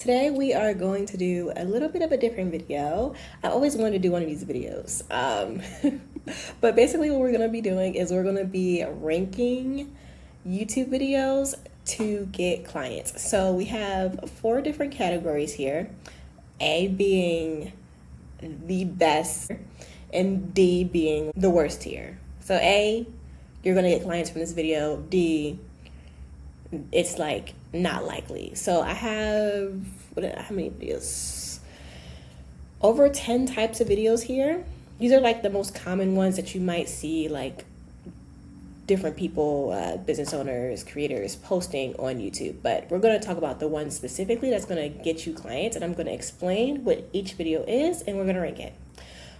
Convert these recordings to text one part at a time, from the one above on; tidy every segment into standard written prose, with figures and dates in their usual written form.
Today we are going to do a little bit of a different video. I always wanted to do one of these videos. But basically what we're going to be doing is we're going to be ranking YouTube videos to get clients. So we have 4 different categories here. A being the best and D being the worst tier. So A, you're going to get clients from this video. D, it's like not likely. So I have how many videos? Over 10 types of videos here. These are like the most common ones that you might see, like different people, business owners, creators posting on YouTube. But we're going to talk about the one specifically that's going to get you clients, and I'm going to explain what each video is, and we're going to rank it.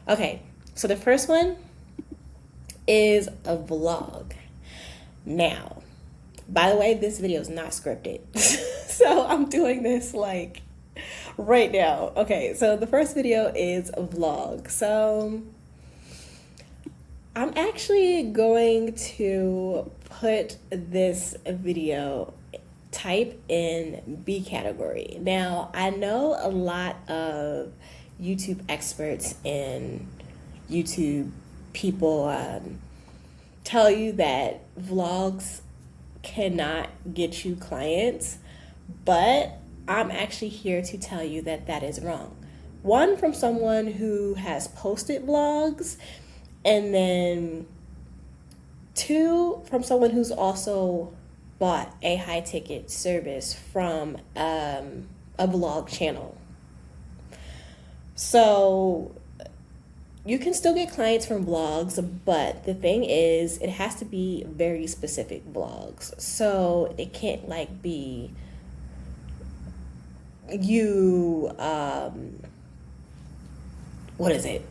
Okay, so the first one is a vlog. Now, by the way, this video is not scripted. So I'm doing this like right now. Okay, so the first video is a vlog. So I'm actually going to put this video type in B category. Now, I know a lot of YouTube experts and YouTube people tell you that vlogs cannot get you clients, but I'm actually here to tell you that that is wrong. One, from someone who has posted vlogs, and then 2, from someone who's also bought a high ticket service from a vlog channel. So you can still get clients from vlogs, but the thing is, it has to be very specific vlogs. So it can't like be you, what is it?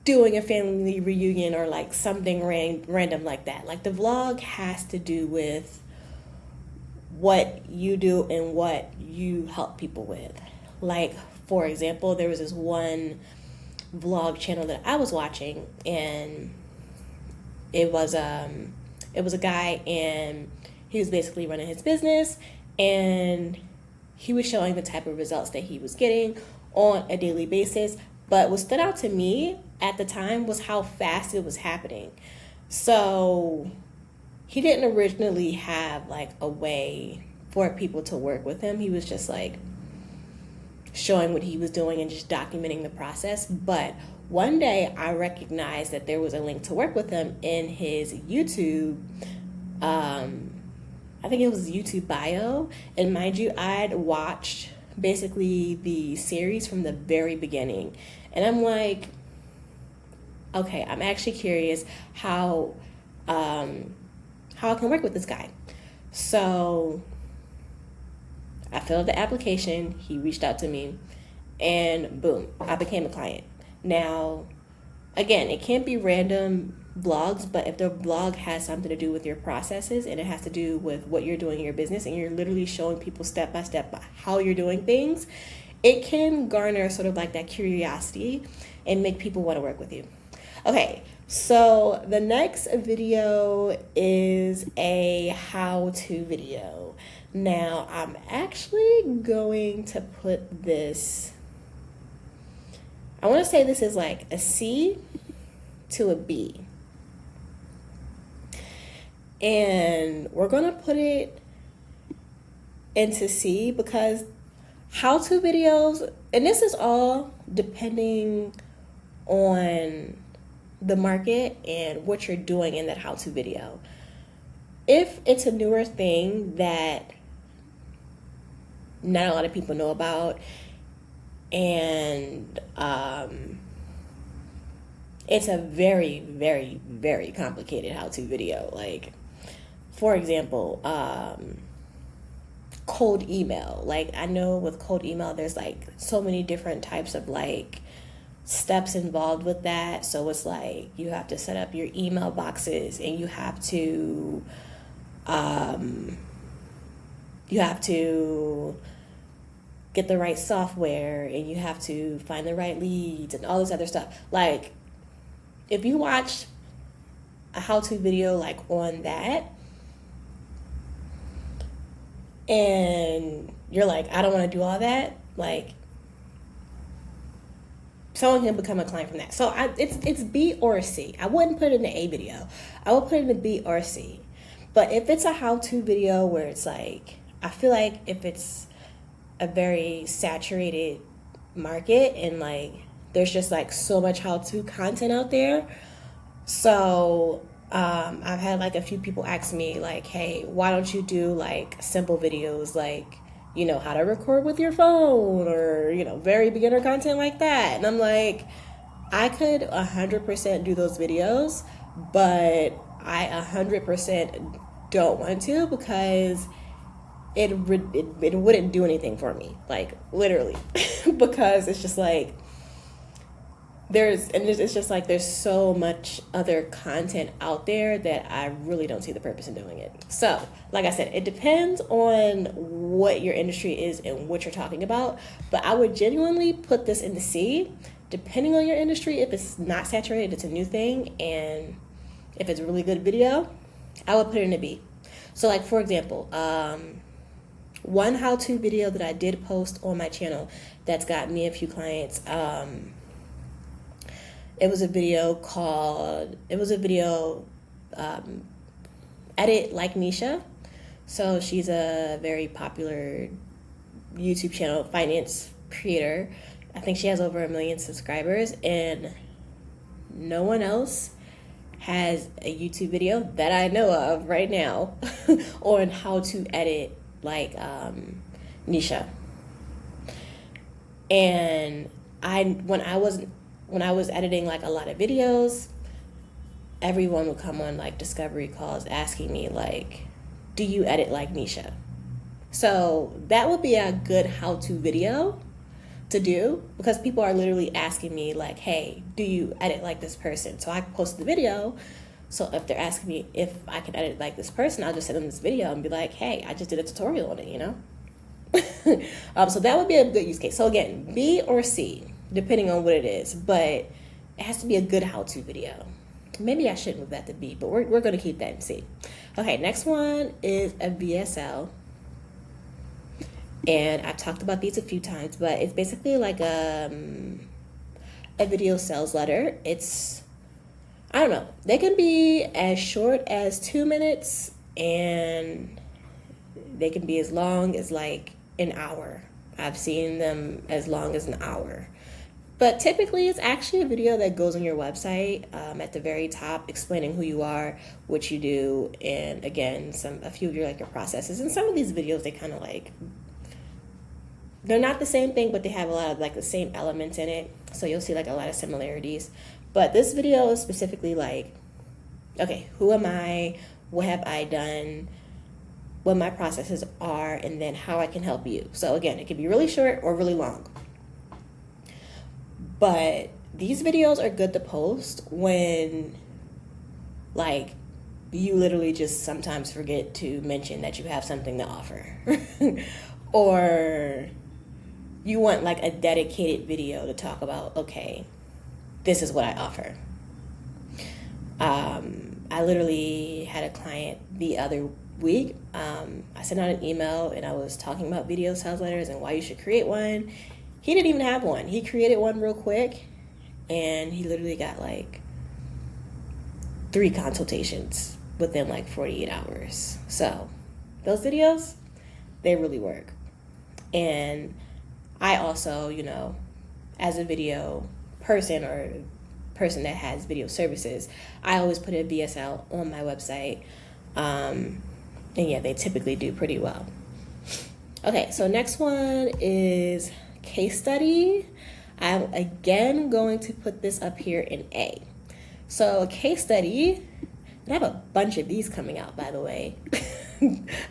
Doing a family reunion or like something random like that. Like the vlog has to do with what you do and what you help people with. Like, for example, there was this one vlog channel that I was watching, and it was a guy, and he was basically running his business, and he was showing the type of results that he was getting on a daily basis. But what stood out to me at the time was how fast it was happening. So he didn't originally have like a way for people to work with him. He was just like showing what he was doing and just documenting the process. But one day I recognized that there was a link to work with him in his YouTube, I think it was YouTube bio. And mind you, I'd watched basically the series from the very beginning. And I'm like, okay, I'm actually curious how I can work with this guy. So I filled out the application, he reached out to me, and boom, I became a client. Now, again, it can't be random vlogs, but if the vlog has something to do with your processes and it has to do with what you're doing in your business and you're literally showing people step by step how you're doing things, it can garner sort of like that curiosity and make people want to work with you. Okay, so the next video is a how-to video. Now, I'm actually going to put this, I want to say this is like a C to a B. And we're going to put it into C because how-to videos, and this is all depending on the market and what you're doing in that how-to video. If it's a newer thing that not a lot of people know about, and it's a very, very, very complicated how-to video. Like, for example, cold email. Like, I know with cold email, there's like so many different types of like steps involved with that. So it's like you have to set up your email boxes, and you have to get the right software, and you have to find the right leads and all this other stuff. Like, if you watch a how-to video like on that, and you're like, I don't want to do all that, like, someone can become a client from that. So it's B or C. I wouldn't put it in the A video. I would put it in the B or C. But if it's a how-to video where it's like, I feel like if it's a very saturated market and like there's just like so much how-to content out there. So I've had like a few people ask me like, hey, why don't you do like simple videos like, you know, how to record with your phone, or, you know, very beginner content like that. And I'm like, I could 100% do those videos, but I 100% don't want to, because it wouldn't do anything for me, like literally. Because it's just like it's just like there's so much other content out there that I really don't see the purpose in doing it. So like I said, it depends on what your industry is and what you're talking about, but I would genuinely put this in the C, depending on your industry. If it's not saturated, it's a new thing, and if it's a really good video, I would put it in a B. So like, for example, one how-to video that I did post on my channel that's got me a few clients, it was a video Edit Like Nisha. So she's a very popular YouTube channel finance creator. I think she has over 1 million subscribers, and no one else has a YouTube video that I know of right now on how to edit like Nisha. And when I was editing like a lot of videos, everyone would come on like discovery calls asking me like, do you edit like Nisha? So that would be a good how-to video to do, because people are literally asking me like, hey, do you edit like this person? So I post the video. So if they're asking me if I can edit like this person, I'll just send them this video and be like, hey, I just did a tutorial on it, you know? So that would be a good use case. So again, B or C, depending on what it is, but it has to be a good how-to video. Maybe I should move that to B, but we're going to keep that in C. Okay, next one is a VSL. And I've talked about these a few times, but it's basically like a video sales letter. I don't know, they can be as short as 2 minutes, and they can be as long as like an hour. I've seen them as long as an hour. But typically it's actually a video that goes on your website at the very top, explaining who you are, what you do, and again, a few of your processes. And some of these videos, they kind of like, they're not the same thing, but they have a lot of like the same elements in it. So you'll see like a lot of similarities. But this video is specifically like, okay, who am I? What have I done? What my processes are, and then how I can help you. So again, it can be really short or really long. But these videos are good to post when like you literally just sometimes forget to mention that you have something to offer. Or you want like a dedicated video to talk about, okay, this is what I offer. I literally had a client the other week. I sent out an email and I was talking about video sales letters and why you should create one. He didn't even have one. He created one real quick, and he literally got like 3 consultations within like 48 hours. So those videos, they really work. And I also, you know, as a video person or person that has video services, I always put a VSL on my website. And yeah, they typically do pretty well. Okay, so next one is case study. I'm again going to put this up here in A. So a case study, and I have a bunch of these coming out, by the way,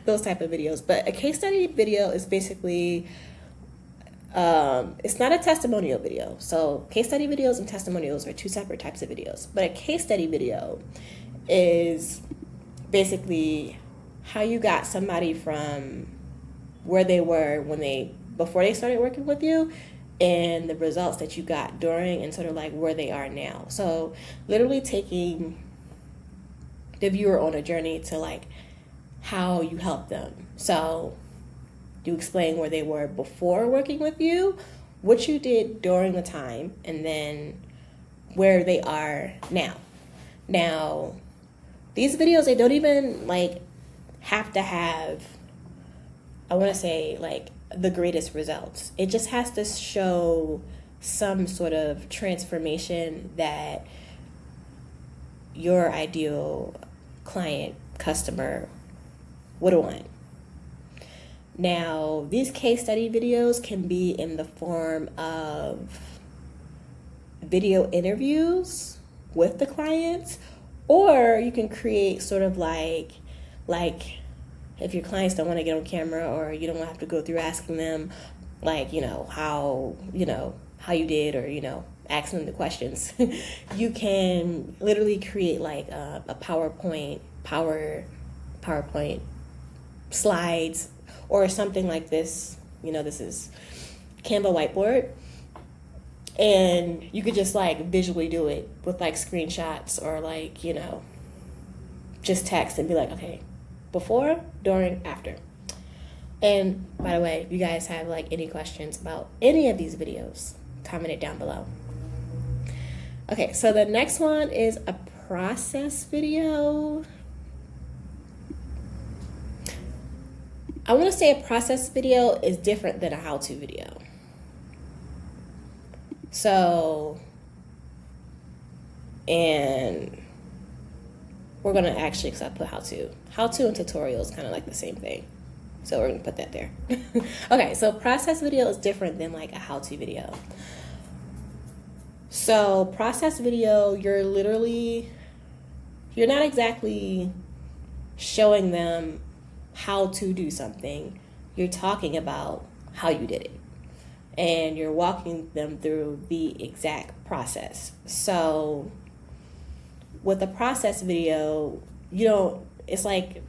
those type of videos. But a case study video is basically, it's not a testimonial video. So case study videos and testimonials are 2 separate types of videos. But a case study video is basically how you got somebody from where they were before they started working with you, and the results that you got during, and sort of like where they are now. So literally taking the viewer on a journey to like how you help them. So You explain where they were before working with you, what you did during the time, and then where they are now. Now, these videos, they don't even like have to have, I want to say, like the greatest results. It just has to show some sort of transformation that your ideal client, customer would want. Now, these case study videos can be in the form of video interviews with the clients, or you can create sort of like if your clients don't want to get on camera, or you don't have to go through asking them like, how you did, or, asking them the questions. You can literally create like a PowerPoint slides or something like this. This is Canva whiteboard, and you could just like visually do it with like screenshots, or like, just text and be like, okay, before, during, after. And by the way, if you guys have like any questions about any of these videos, comment it down below. Okay, so the next one is a process video. I want to say a process video is different than a how-to video. So, and we're going to actually, because I put how-to. How-to and tutorial is kind of like the same thing. So we're going to put that there. Okay, so process video is different than like a how-to video. So process video, you're not exactly showing them how to do something. You're talking about how you did it, and you're walking them through the exact process. So with a process video, it's like,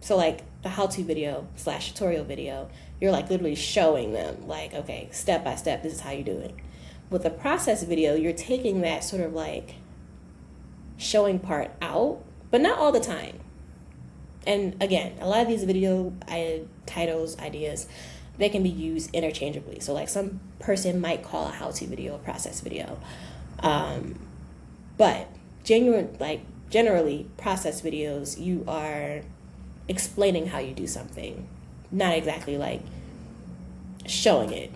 so like the how-to video / tutorial video, you're like literally showing them like, okay, step by step, this is how you do it. With a process video, you're taking that sort of like showing part out, but not all the time. And again, a lot of these video titles, ideas, they can be used interchangeably. So like some person might call a how-to video a process video. But generally process videos, you are explaining how you do something, not exactly like showing it.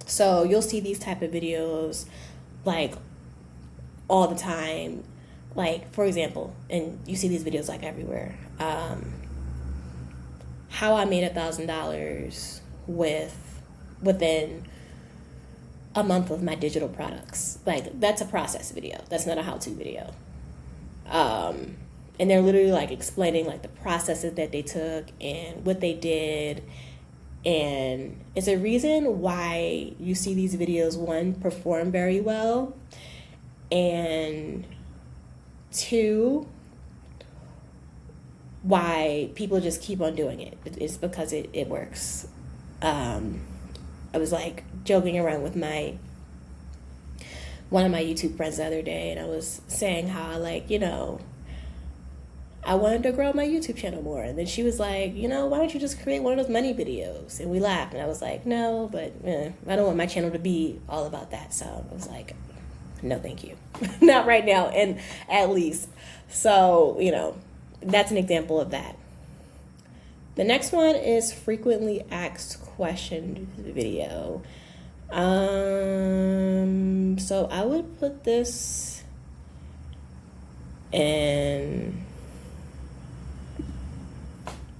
So you'll see these type of videos like all the time. Like, for example, and you see these videos like everywhere, how I made $1,000 within a month of my digital products. Like, that's a process video. That's not a how-to video. And they're literally like explaining like the processes that they took and what they did. And it's a reason why you see these videos, one, perform very well, and two, why people just keep on doing it. It's because it works. I was like joking around with one of my YouTube friends the other day, and I was saying how I wanted to grow my YouTube channel more. And then she was like, why don't you just create one of those money videos? And we laughed. And I was like, no, but I don't want my channel to be all about that. So I was like, no, thank you. Not right now, and at least. So, that's an example of that. The next one is frequently asked questions video. So I would put this in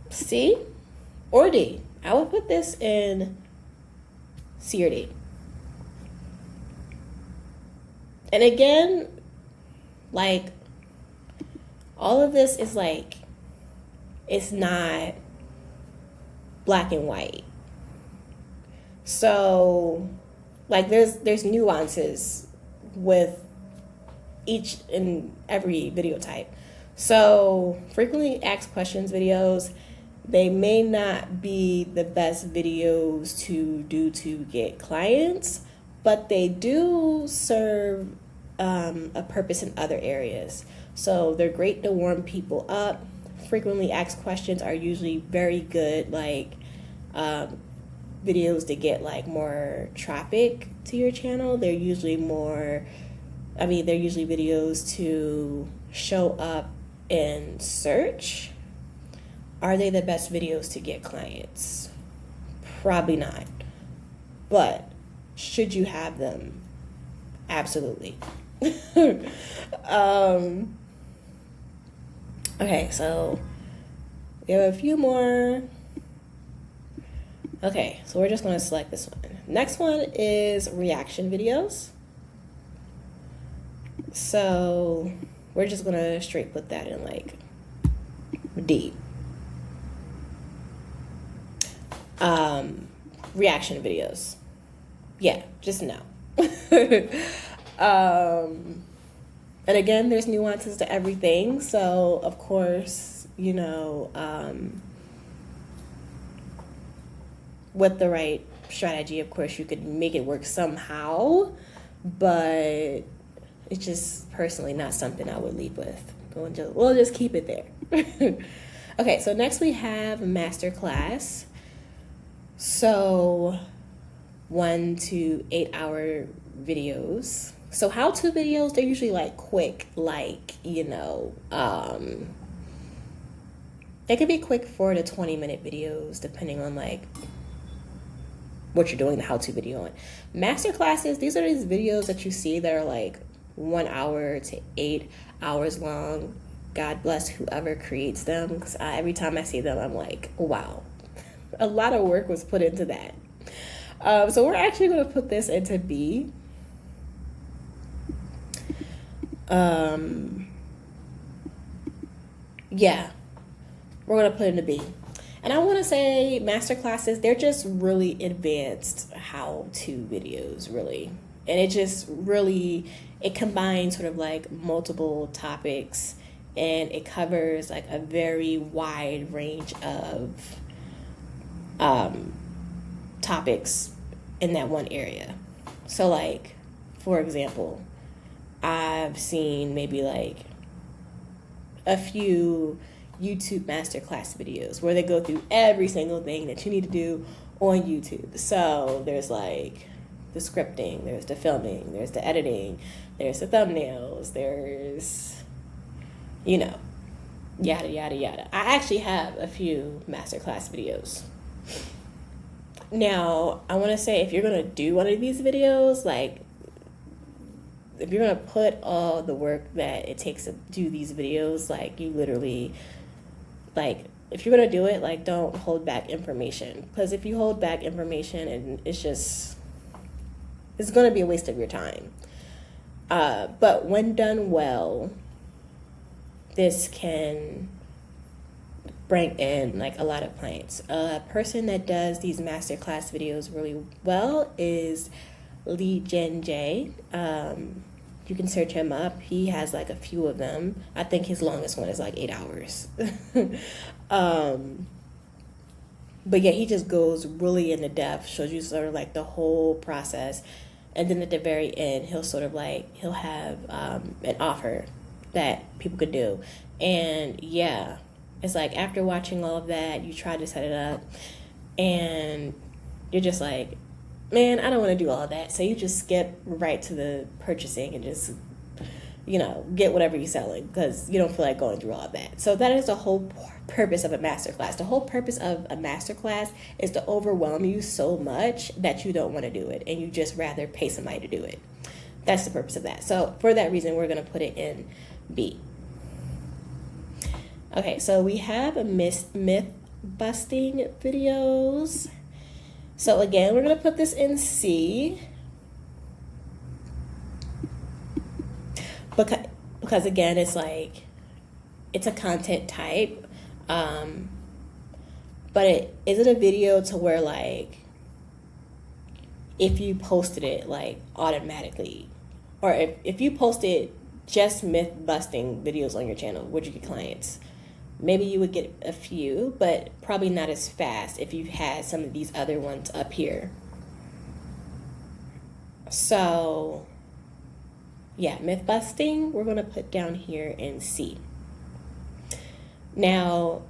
C or D. I would put this in C or D. And again, like, all of this is like, it's not black and white. So, like, there's nuances with each and every video type. So, frequently asked questions videos, they may not be the best videos to do to get clients, but they do serve a purpose in other areas. So they're great to warm people up frequently asked questions are usually very good, like videos that get like more traffic to your channel. They're usually they're usually videos to show up in search. Are they the best videos to get clients? Probably not. But should you have them? Absolutely. Okay, so we have a few more. Okay, so we're just going to select this one. Next one is reaction videos. So we're just going to straight put that in like D. Reaction videos. Yeah, just no. And again, there's nuances to everything. So, of course, you know, with the right strategy, of course, you could make it work somehow. But it's just personally not something I would lead with. We'll just keep it there. Okay, so next we have Masterclass. So 1 to 8 hour videos. So how-to videos, they're usually like quick, like, you know, they could be quick 4 to 20 minute videos depending on like what you're doing the how-to video on. Masterclasses, these are these videos that you see that are like 1 hour to 8 hours long. God bless whoever creates them, because every time I see them, I'm like, wow, a lot of work was put into that. So we're actually going to put this into B. Yeah, we're going to put it into B. And I want to say Masterclasses, they're just really advanced how-to videos, really. And it just really, it combines sort of like multiple topics, and it covers like a very wide range of topics in that one area. So like, for example, I've seen maybe like a few YouTube masterclass videos where they go through every single thing that you need to do on YouTube. So there's like the scripting, there's the filming, there's the editing, there's the thumbnails, there's, you know, yada, yada, yada. I actually have a few masterclass videos. Now, I want to say, if you're going to do one of these videos, like, if you're going to put all the work that it takes to do these videos, like, you literally, like, if you're going to do it, like, don't hold back information. Because if you hold back information, and it's going to be a waste of your time. But when done well, this can bring in like a lot of clients. A person that does these masterclass videos really well is Lee Jen J. You can search him up. He has like a few of them. I think his longest one is like 8 hours. But yeah, he just goes really into depth, shows you sort of like the whole process. And then at the very end, he'll have an offer that people could do. And yeah, it's like after watching all of that, you try to set it up and you're just like, man, I don't want to do all of that. So you just skip right to the purchasing and just, you know, get whatever you're selling because you don't feel like going through all of that. So that is the whole purpose of a masterclass. The whole purpose of a masterclass is to overwhelm you so much that you don't want to do it and you just rather pay somebody to do it. That's the purpose of that. So for that reason, we're going to put it in B. Okay, so we have a myth busting videos. So again, we're going to put this in C. Because again, it's like, it's a content type. But is it a video to where like, if you posted it like automatically, or if you posted just myth busting videos on your channel, would you get clients? Maybe you would get a few, but probably not as fast if you had some of these other ones up here. So yeah, myth busting, we're going to put down here in C. Now,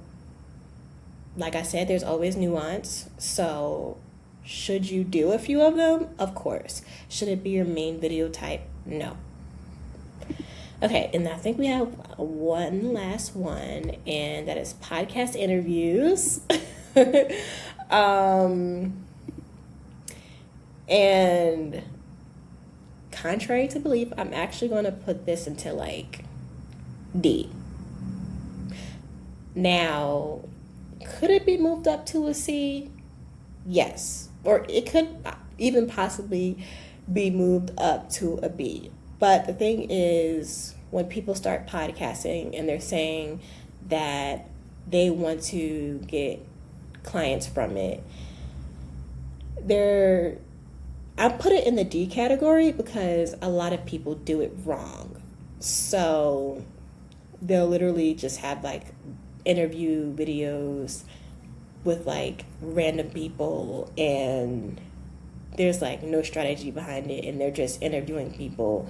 like I said, there's always nuance. So should you do a few of them? Of course. Should it be your main video type? No. Okay, and I think we have one last one, and that is podcast interviews. And contrary to belief, I'm actually going to put this into like D. Now, could it be moved up to a C? Yes. Or it could even possibly be moved up to a B. But the thing is, when people start podcasting and they're saying that they want to get clients from it, I put it in the D category because a lot of people do it wrong. So they'll literally just have like interview videos with like random people, and there's like no strategy behind it, and they're just interviewing people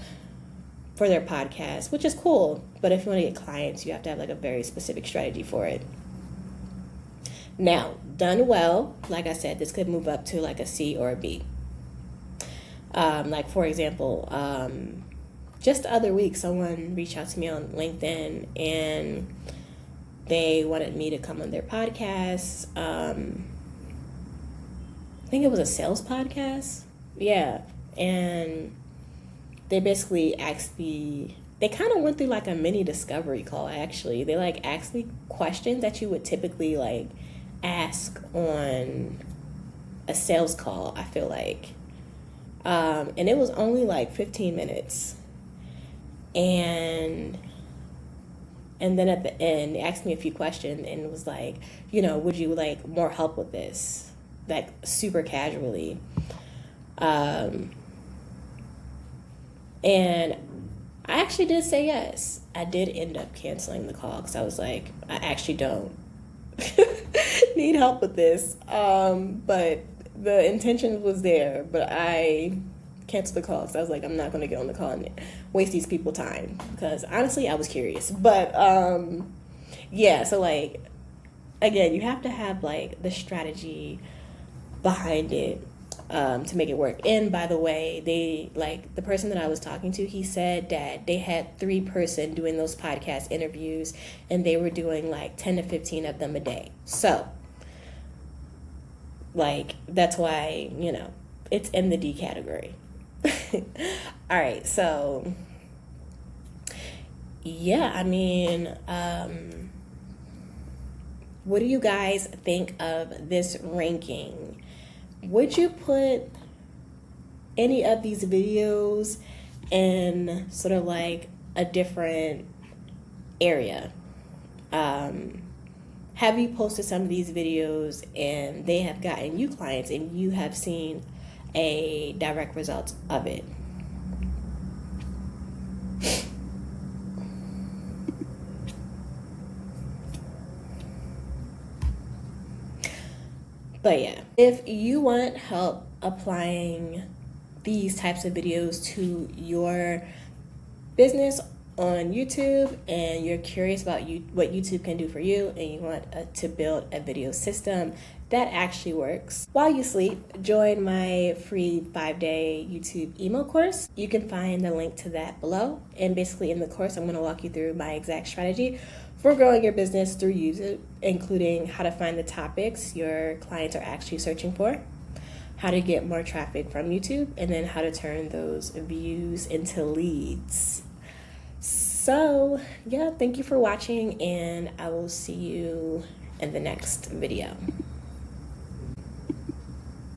for their podcast, which is cool. But if you want to get clients, you have to have like a very specific strategy for it. Now, done well, like I said, this could move up to like a C or a B. Like for example, just the other week, someone reached out to me on LinkedIn and they wanted me to come on their podcast. I think it was a sales podcast. Yeah. And they basically asked me, they kind of went through like a mini discovery call, actually. They like asked me questions that you would typically like ask on a sales call, I feel like. And it was only like 15 minutes. And then at the end, they asked me a few questions and it was like, would you like more help with this? Like super casually. And I actually did say yes. I did end up canceling the call because I was like, I actually don't need help with this. But the intention was there, but I canceled the call because I was like, I'm not going to get on the call and waste these people time, because honestly I was curious. But yeah, so like again, you have to have like the strategy behind it to make it work. And by the way, they like the person that I was talking to, he said that they had 3 person doing those podcast interviews and they were doing like 10 to 15 of them a day. So like that's why it's in the D category. All right, so yeah, I mean, what do you guys think of this ranking? Would you put any of these videos in sort of like a different area? Have you posted some of these videos and they have gotten you clients and you have seen a direct result of it? But yeah, if you want help applying these types of videos to your business on YouTube, and you're curious about what YouTube can do for you, and you want to build a video system that actually works while you sleep, join my free 5-day YouTube email course. You can find the link to that below. And basically in the course, I'm going to walk you through my exact strategy for growing your business through YouTube, including how to find the topics your clients are actually searching for, how to get more traffic from YouTube, and then how to turn those views into leads. So yeah, thank you for watching, and I will see you in the next video.